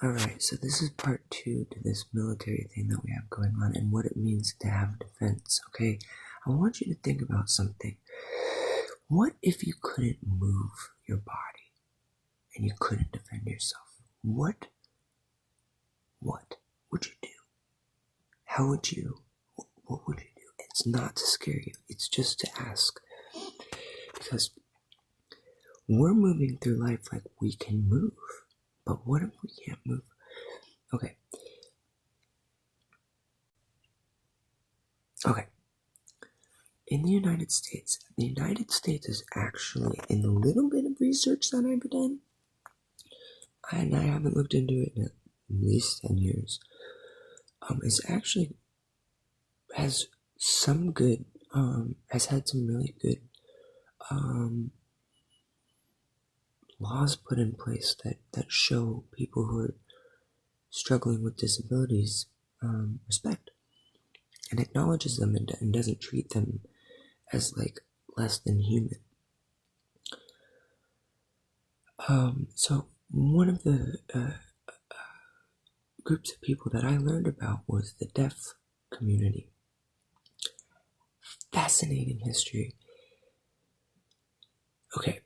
Alright, so this is part 2 to this military thing that we have going on and what it means to have defense, okay? I want you to think about something. What if you couldn't move your body and you couldn't defend yourself? What would you do? How would you, what would you do? It's not to scare you, it's just to ask. Because we're moving through life like we can move. But what if we can't move? Okay. In the United States is actually, in the little bit of research that I've done, and I haven't looked into it in at least 10 years, is actually has some good, has had some really good laws put in place that show people who are struggling with disabilities respect and acknowledges them and doesn't treat them as like less than human. So one of the groups of people that I learned about was the deaf community. Fascinating history. Okay,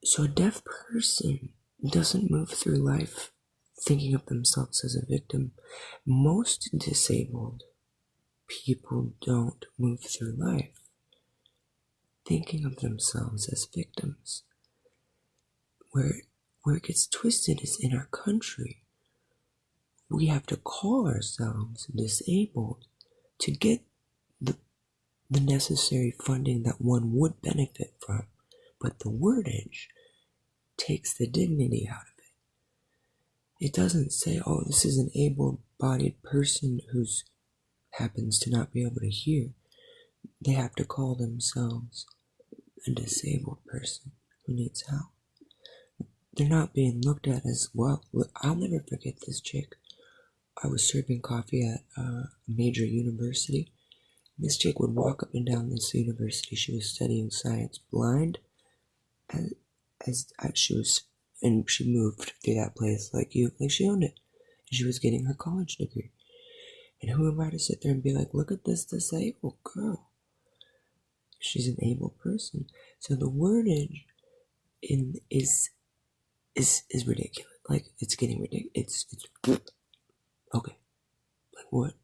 so a deaf person doesn't move through life thinking of themselves as a victim. Most disabled people don't move through life thinking of themselves as victims. Where it gets twisted is in our country. We have to call ourselves disabled to get the necessary funding that one would benefit from, but the wordage takes the dignity out of it. It doesn't say, oh, this is an able-bodied person who happens to not be able to hear. They have to call themselves a disabled person who needs help. They're not being looked at as, well, I'll never forget this chick. I was serving coffee at a major university. This chick would walk up and down this university. She was studying science blind as she was, and she moved through that place like she owned it. And she was getting her college degree. And who am I to sit there and be like, look at this disabled girl? She's an able person. So the wordage is ridiculous. Like, it's getting ridiculous. It's okay. Like what?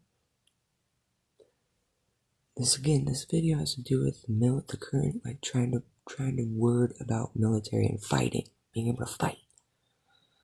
This video has to do with the current, like trying to word about military and fighting, being able to fight.